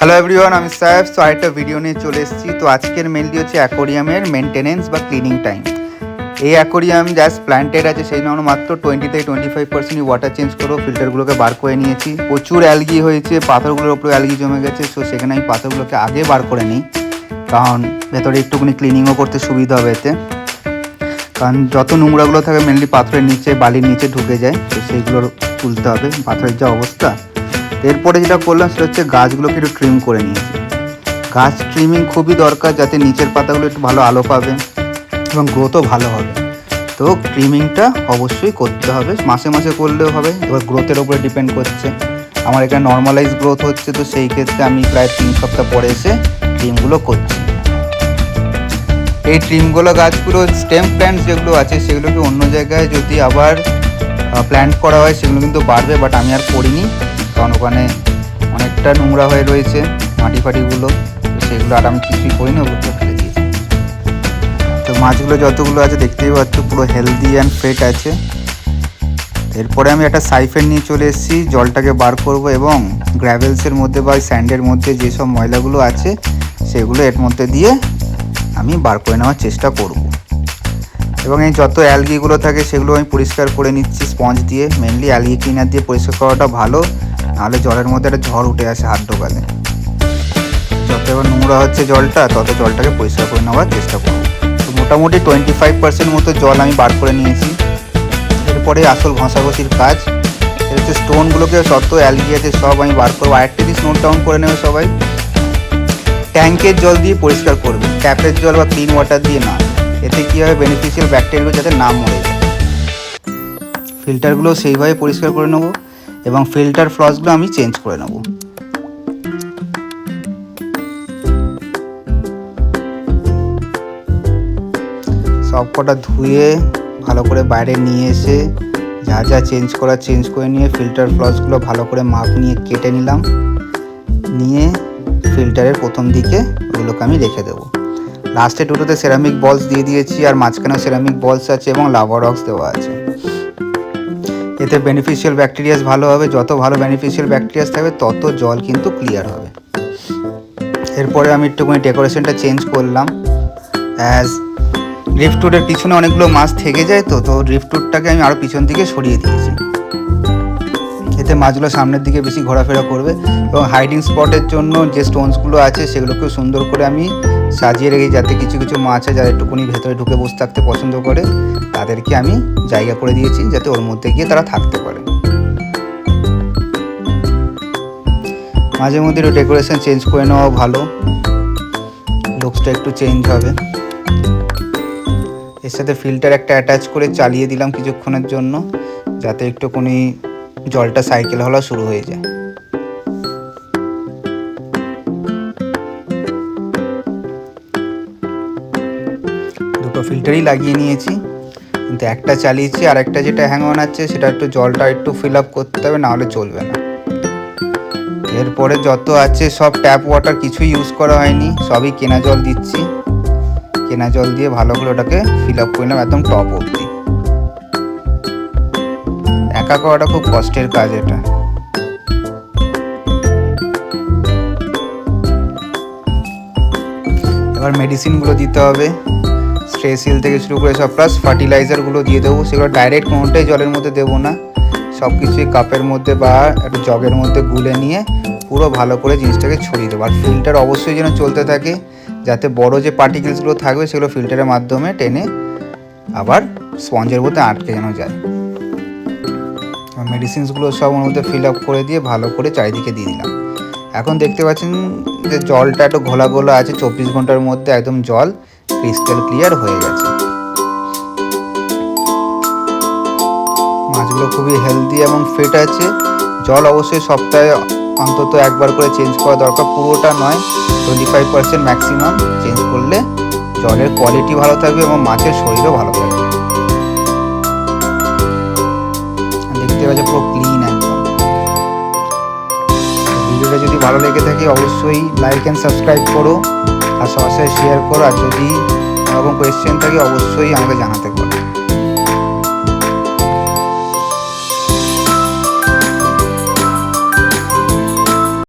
Hello everyone, আমি সাহেব। তো আরেকটা ভিডিও নিয়ে চলে এসেছি। তো আজকের মেনলি হচ্ছে অ্যাকোরিয়ামের মেনটেনেন্স বা ক্লিনিং টাইম। এই অ্যাকোরিয়াম জাস্ট প্ল্যান্টেড আছে, সেই জন্য মাত্র 20-25% ওয়াটার চেঞ্জ করবো। ফিল্টারগুলোকে বার করে নিয়েছি। প্রচুর অ্যালগি হয়েছে, পাথরগুলোর ওপরে অ্যালগি জমে গেছে। সো সেখানে আমি পাথরগুলোকে আগে বার করে নিই, কারণ ভেতরে একটুখানি ক্লিনিংও করতে সুবিধা হবে এতে। কারণ যত নোংরাগুলো থাকে মেনলি পাথরের নিচে, বালির নিচে ঢুকে যায়। তো সেইগুলোর তুলতে হবে, পাথরের যা অবস্থা। এরপরে যেটা করলাম সেটা হচ্ছে গাছগুলোকে একটু ট্রিম করে নিয়েছি। গাছ ট্রিমিং খুবই দরকার, যাতে নিচের পাতাগুলো একটু ভালো আলো পাবে এবং গ্রোথও ভালো হবে। তো ট্রিমিংটা অবশ্যই করতে হবে, মাসে মাসে করলেও হবে। এবার গ্রোথের ওপরে ডিপেন্ড করছে। আমার এখানে নর্মালাইজ গ্রোথ হচ্ছে, তো সেই ক্ষেত্রে আমি প্রায় 3 সপ্তাহ পরে এসে ট্রিমগুলো করছি। এই ট্রিমগুলো গাছগুলো স্টেম প্ল্যান্টস যেগুলো আছে সেগুলোকে অন্য জায়গায় যদি আবার প্ল্যান্ট করা হয় সেগুলো কিন্তু বাড়বে, বাট আমি আর করিনি, কারণ ওখানে অনেকটা নোংরা হয়ে রয়েছে মাটি ফাটিগুলো। তো সেগুলো আর আমি কিছুই করিনি, ওগুলো ফেলে দিয়েছি। তো মাছগুলো যতগুলো আছে দেখতেই পাচ্ছ পুরো হেলদি অ্যান্ড ফিট আছে। এরপরে আমি একটা সাইফেন নিয়ে চলে এসেছি, জলটাকে বার করব এবং গ্র্যাভেলসের মধ্যে বা স্যান্ডের মধ্যে যেসব ময়লাগুলো আছে সেগুলো এর মধ্যে দিয়ে আমি বার করে নেওয়ার চেষ্টা করব। এবং এই যত অ্যালগিগুলো থাকে সেগুলো আমি পরিষ্কার করে নিচ্ছি স্পঞ্জ দিয়ে। মেনলি অ্যালগি ক্লিনার দিয়ে পরিষ্কার করাটা ভালো, নাহলে জলের মধ্যে একটা ঝড় উঠে আসে হাত ঢোকালে। যত এবার নোংরা হচ্ছে জলটা, তত জলটাকে পরিষ্কার করে নেওয়ার চেষ্টা করব। তো মোটামুটি 25% মতো জল আমি বার করে নিয়েছি। এরপরে আসল ঘষাঘষির কাজ, এটা হচ্ছে স্টোনগুলোকে, যত অ্যালগি আছে সব আমি বার করবো। আরেকটা জিনিস নোট ডাউন করে নেবে সবাই, ট্যাঙ্কের জল দিয়ে পরিষ্কার করবে, ট্যাপের জল বা ক্লিন ওয়াটার দিয়ে না। এতে কী হবে, বেনিফিশিয়াল ব্যাকটেরিয়াগুলো যাতে না মরে যায়। ফিল্টারগুলো সেইভাবে পরিষ্কার করে নেবো এবং ফিল্টার ফ্লসগুলো আমি চেঞ্জ করে নেব। সব কটা ধুয়ে ভালো করে বাইরে নিয়ে এসে যা যা চেঞ্জ করা চেঞ্জ করে নিয়ে ফিল্টার ফ্লসগুলো ভালো করে মাপ নিয়ে কেটে নিলাম। নিয়ে ফিল্টারের প্রথম দিকে ওগুলোকে আমি রেখে দেবো। লাস্টে দুটোতে সেরামিক বলস দিয়ে দিয়েছি, আর মাঝখানেও সেরামিক বলস আছে এবং লাভা রক্স দেওয়া আছে। এতে বেনিফিশিয়াল ব্যাকটেরিয়াস ভালো হবে। যত ভালো বেনিফিশিয়াল ব্যাকটেরিয়াস থাকবে তত জল কিন্তু ক্লিয়ার হবে। এরপরে আমি একটুখানি ডেকোরেশনটা চেঞ্জ করলাম। অ্যাজ ড্রিফটউডের পিছনে অনেকগুলো মাছ থেকে যায়, তো ড্রিফটউডটাকে আমি আরও পিছন দিকে সরিয়ে দিয়েছি। এতে মাছগুলো সামনের দিকে বেশি ঘোরাফেরা করবে। এবং হাইডিং স্পটের জন্য যে স্টোনসগুলো আছে সেগুলোকেও সুন্দর করে আমি সাজিয়ে রেখেছি, যাতে কিছু কিছু মাছ আছে যারা একটুকুনি ভেতরে ঢুকে বসে থাকতে পছন্দ করে, তাদেরকে আমি জায়গা করে দিয়েছি যাতে ওর মধ্যে গিয়ে তারা থাকতে পারে। মাঝে মধ্যে একটু ডেকোরেশন চেঞ্জ করে নেওয়া ভালো, লুকসটা একটু চেঞ্জ হবে। এর সাথে ফিল্টার একটা অ্যাটাচ করে চালিয়ে দিলাম কিছুক্ষণের জন্য, যাতে একটুখানি জলটা সাইকেল হওয়া শুরু হয়ে যায়। দুটো ফিল্টারই লাগিয়ে নিয়েছি, কিন্তু একটা চালিয়েছি, আর একটা যেটা হ্যাং অন আছে সেটা একটু জলটা একটু ফিল আপ করতে হবে, নাহলে চলবে না। এরপরে যত আছে সব ট্যাপ ওয়াটার, কিছুই ইউজ করা হয়নি, সবই কেনা জল দিচ্ছি। কেনা জল দিয়ে ভালো করে ওটাকে ফিল আপ করে নিলাম একদম টপ অবধি। একা করাটা খুব কষ্টের কাজ এটা। এবার মেডিসিনগুলো দিতে হবে, স্ট্রেসিল থেকে শুরু করে সব, প্লাস ফার্টিলাইজারগুলো দিয়ে দেবো। সেগুলো ডাইরেক্ট কোনোটাই জলের মধ্যে দেবো না, সব কিছুই কাপের মধ্যে বা একটা জগের মধ্যে গুলে নিয়ে পুরো ভালো করে জিনিসটাকে ছড়িয়ে দেবো। আর ফিল্টার অবশ্যই যেন চলতে থাকে, যাতে বড় যে পার্টিকেলসগুলো থাকবে সেগুলো ফিল্টারের মাধ্যমে টেনে আবার স্পঞ্জের মধ্যে আটকে যেন যায়। মেডিসিনসগুলো সব ওর মধ্যে ফিল আপ করে দিয়ে ভালো করে চারিদিকে দিয়ে দিলাম। এখন দেখতে পাচ্ছেন যে জলটা একটু ঘোলা ঘোলা আছে, 24 ঘন্টার মধ্যে একদম জল ক্রিস্টাল ক্লিয়ার হয়ে গেছে। মাছগুলো খুবই হেলদি এবং ফিট আছে। জল অবশ্যই সপ্তাহে অন্তত একবার করে চেঞ্জ করা দরকার, পুরোটা নয়, 25% ম্যাক্সিমাম চেঞ্জ করলে জলের কোয়ালিটি ভালো থাকবে এবং মাছের শরীরও ভালো থাকবে। দেখতে পাচ্ছি পুরো ক্লিন একদম। ভিডিওটা যদি ভালো লেগে থাকে অবশ্যই লাইক অ্যান্ড সাবস্ক্রাইব করো, আর সবার সাথে শেয়ার করো। আর যদি কোনো রকম কোয়েশ্চেন থাকে অবশ্যই আমাকে জানাতে পারো।